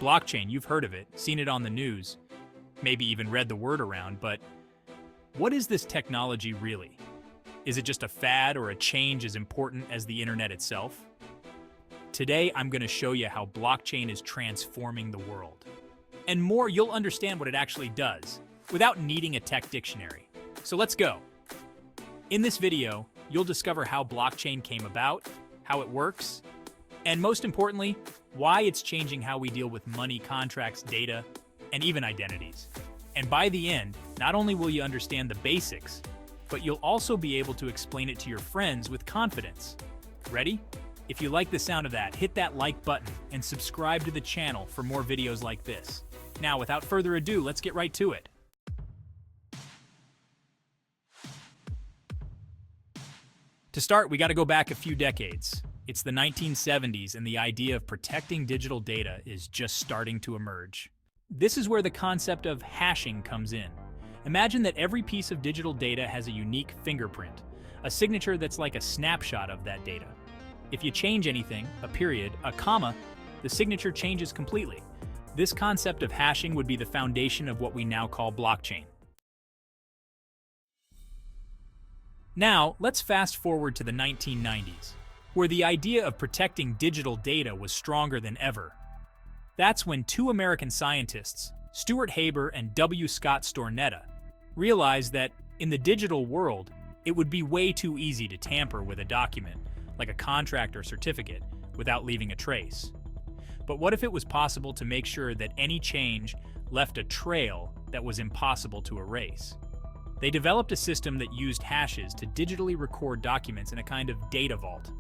Blockchain, you've heard of it, seen it on the news, maybe even read the word around, but what is this technology really? Is it just a fad or a change as important as the internet itself? Today, I'm going to show you how blockchain is transforming the world. And more, you'll understand what it actually does without needing a tech dictionary. So let's go. In this video, you'll discover how blockchain came about, how it works, and most importantly, why it's changing how we deal with money, contracts, data, and even identities. And by the end, not only will you understand the basics, but you'll also be able to explain it to your friends with confidence. Ready? If you like the sound of that, hit that like button and subscribe to the channel for more videos like this. Now, without further ado, let's get right to it. To start, we got to go back a few decades. It's the 1970s, and the idea of protecting digital data is just starting to emerge. This is where the concept of hashing comes in. Imagine that every piece of digital data has a unique fingerprint, a signature that's like a snapshot of that data. If you change anything, a period, a comma, the signature changes completely. This concept of hashing would be the foundation of what we now call blockchain. Now, let's fast forward to the 1990s, where the idea of protecting digital data was stronger than ever. That's when two American scientists, Stuart Haber and W. Scott Stornetta, realized that in the digital world, it would be way too easy to tamper with a document, like a contract or certificate, without leaving a trace. But what if it was possible to make sure that any change left a trail that was impossible to erase? They developed a system that used hashes to digitally record documents in a kind of data vault.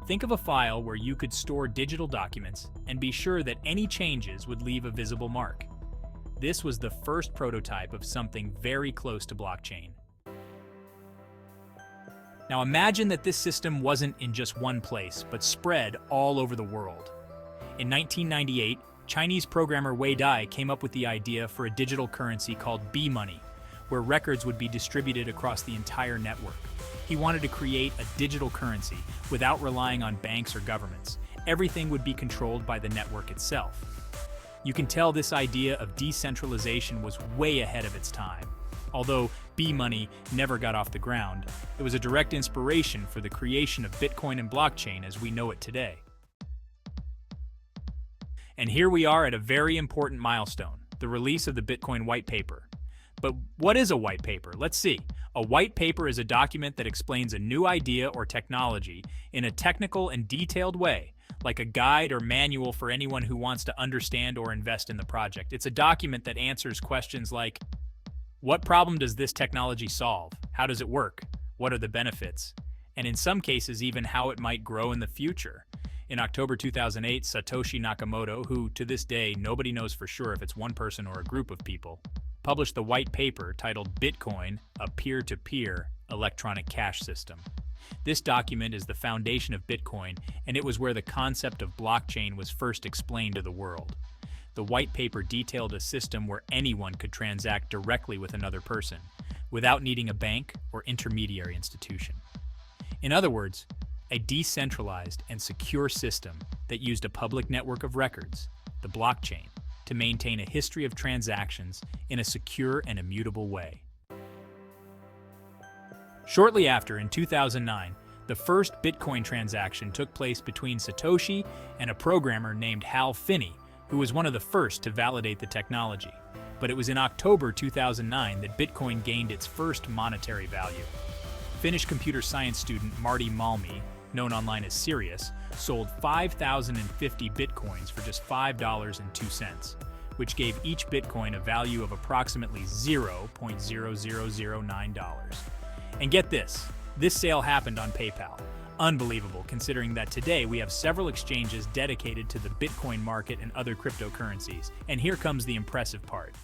Think of a file where you could store digital documents and be sure that any changes would leave a visible mark. This was the first prototype of something very close to blockchain. Now imagine that this system wasn't in just one place, but spread all over the world. In 1998, Chinese programmer Wei Dai came up with the idea for a digital currency called B-money, where records would be distributed across the entire network. He wanted to create a digital currency without relying on banks or governments. Everything would be controlled by the network itself. You can tell this idea of decentralization was way ahead of its time. Although B-money never got off the ground, it was a direct inspiration for the creation of Bitcoin and blockchain as we know it today. And here we are at a very important milestone, the release of the Bitcoin white paper. But what is a white paper? Let's see. A white paper is a document that explains a new idea or technology in a technical and detailed way, like a guide or manual for anyone who wants to understand or invest in the project. It's a document that answers questions like, what problem does this technology solve? How does it work? What are the benefits? And in some cases, even how it might grow in the future. In October 2008, Satoshi Nakamoto, who to this day nobody knows for sure if it's one person or a group of people, published the white paper titled Bitcoin, a peer-to-peer electronic cash system. This document is the foundation of Bitcoin, and it was where the concept of blockchain was first explained to the world. The white paper detailed a system where anyone could transact directly with another person, without needing a bank or intermediary institution. In other words, a decentralized and secure system that used a public network of records, the blockchain, to maintain a history of transactions in a secure and immutable way. Shortly after, in 2009, the first Bitcoin transaction took place between Satoshi and a programmer named Hal Finney, who was one of the first to validate the technology. But it was in October 2009 that Bitcoin gained its first monetary value. Finnish computer science student Martti Malmi, known online as Sirius, sold 5,050 bitcoins for just $5.02, which gave each bitcoin a value of approximately $0.0009. And get this sale happened on PayPal. Unbelievable, considering that today we have several exchanges dedicated to the Bitcoin market and other cryptocurrencies. And here comes the impressive part.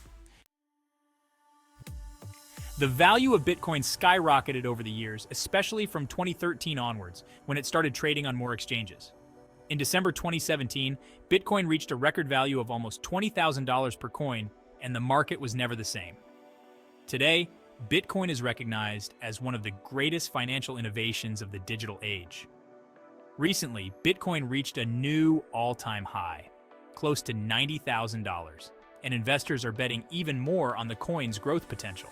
The value of Bitcoin skyrocketed over the years, especially from 2013 onwards, when it started trading on more exchanges. In December 2017, Bitcoin reached a record value of almost $20,000 per coin, and the market was never the same. Today, Bitcoin is recognized as one of the greatest financial innovations of the digital age. Recently, Bitcoin reached a new all-time high, close to $90,000, and investors are betting even more on the coin's growth potential.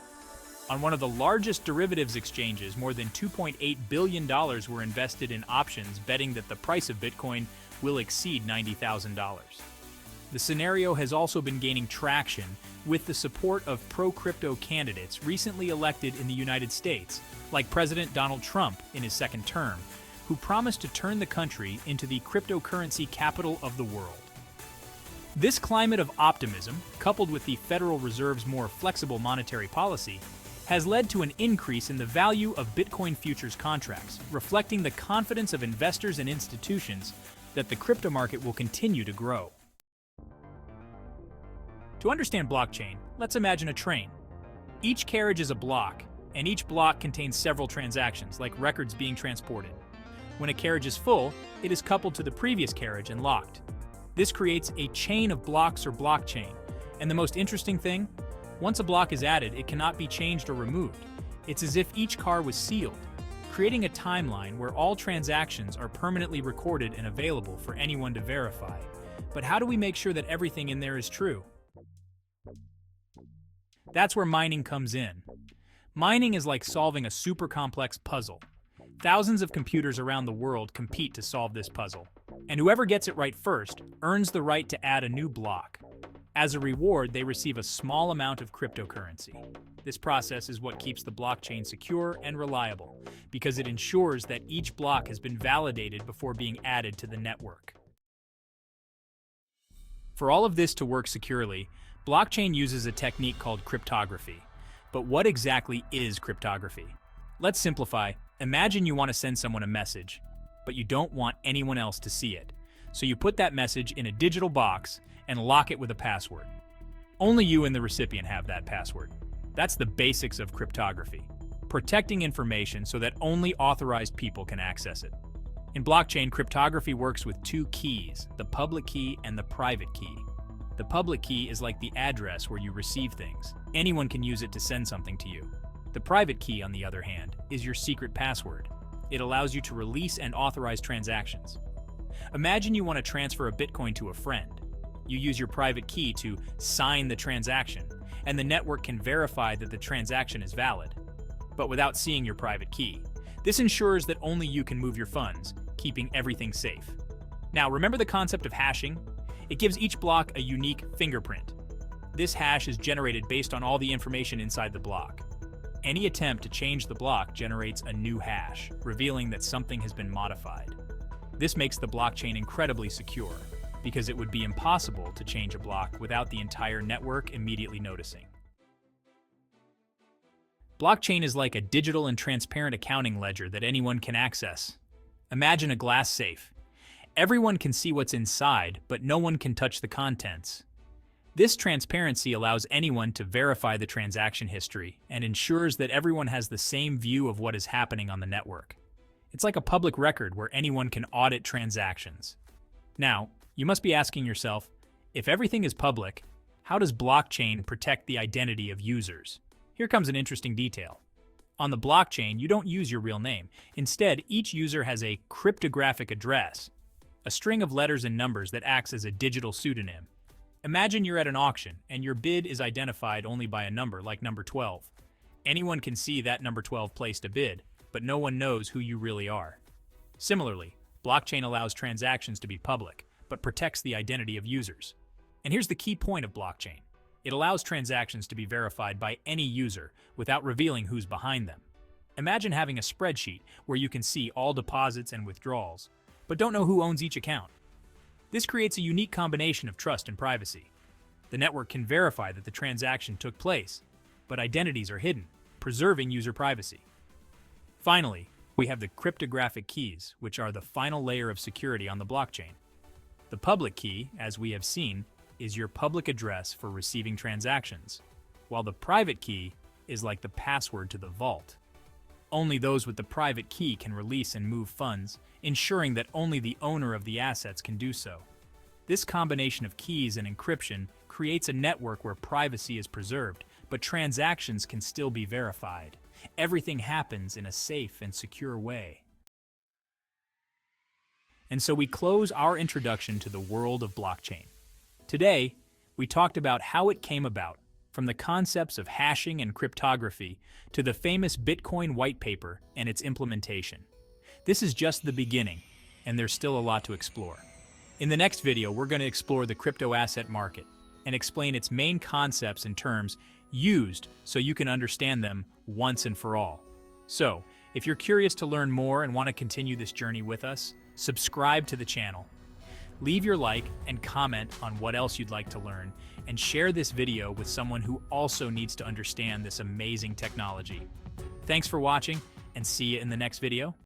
On one of the largest derivatives exchanges, more than $2.8 billion were invested in options betting that the price of Bitcoin will exceed $90,000. The scenario has also been gaining traction with the support of pro-crypto candidates recently elected in the United States, like President Donald Trump in his second term, who promised to turn the country into the cryptocurrency capital of the world. This climate of optimism, coupled with the Federal Reserve's more flexible monetary policy, has led to an increase in the value of Bitcoin futures contracts, reflecting the confidence of investors and institutions that the crypto market will continue to grow. To understand blockchain, let's imagine a train. Each carriage is a block, and each block contains several transactions, like records being transported. When a carriage is full, it is coupled to the previous carriage and locked. This creates a chain of blocks or blockchain. And the most interesting thing? Once a block is added, it cannot be changed or removed. It's as if each car was sealed, creating a timeline where all transactions are permanently recorded and available for anyone to verify. But how do we make sure that everything in there is true? That's where mining comes in. Mining is like solving a super complex puzzle. Thousands of computers around the world compete to solve this puzzle, and whoever gets it right first earns the right to add a new block. As a reward, they receive a small amount of cryptocurrency. This process is what keeps the blockchain secure and reliable, because it ensures that each block has been validated before being added to the network. For all of this to work securely, blockchain uses a technique called cryptography. But what exactly is cryptography? Let's simplify. Imagine you want to send someone a message, but you don't want anyone else to see it. So you put that message in a digital box and lock it with a password. Only you and the recipient have that password. That's the basics of cryptography, protecting information so that only authorized people can access it. In blockchain, cryptography works with two keys, the public key and the private key. The public key is like the address where you receive things. Anyone can use it to send something to you. The private key, on the other hand, is your secret password. It allows you to release and authorize transactions. Imagine you want to transfer a Bitcoin to a friend. You use your private key to sign the transaction, and the network can verify that the transaction is valid, but without seeing your private key. This ensures that only you can move your funds, keeping everything safe. Now, remember the concept of hashing? It gives each block a unique fingerprint. This hash is generated based on all the information inside the block. Any attempt to change the block generates a new hash, revealing that something has been modified. This makes the blockchain incredibly secure, because it would be impossible to change a block without the entire network immediately noticing. Blockchain is like a digital and transparent accounting ledger that anyone can access. Imagine a glass safe. Everyone can see what's inside, but no one can touch the contents. This transparency allows anyone to verify the transaction history and ensures that everyone has the same view of what is happening on the network. It's like a public record where anyone can audit transactions. Now, you must be asking yourself, if everything is public, how does blockchain protect the identity of users? Here comes an interesting detail. On the blockchain, you don't use your real name. Instead, each user has a cryptographic address, a string of letters and numbers that acts as a digital pseudonym. Imagine you're at an auction and your bid is identified only by a number, like number 12. Anyone can see that number 12 placed a bid, but no one knows who you really are. Similarly, blockchain allows transactions to be public, but protects the identity of users. And here's the key point of blockchain. It allows transactions to be verified by any user without revealing who's behind them. Imagine having a spreadsheet where you can see all deposits and withdrawals, but don't know who owns each account. This creates a unique combination of trust and privacy. The network can verify that the transaction took place, but identities are hidden, preserving user privacy. Finally, we have the cryptographic keys, which are the final layer of security on the blockchain. The public key, as we have seen, is your public address for receiving transactions, while the private key is like the password to the vault. Only those with the private key can release and move funds, ensuring that only the owner of the assets can do so. This combination of keys and encryption creates a network where privacy is preserved, but transactions can still be verified. Everything happens in a safe and secure way. And so we close our introduction to the world of blockchain. Today, we talked about how it came about, from the concepts of hashing and cryptography to the famous Bitcoin white paper and its implementation. This is just the beginning, and there's still a lot to explore. In the next video, we're going to explore the crypto asset market and explain its main concepts and terms used so you can understand them once and for all. So, if you're curious to learn more and want to continue this journey with us, subscribe to the channel. Leave your like and comment on what else you'd like to learn, and share this video with someone who also needs to understand this amazing technology. Thanks for watching, and see you in the next video.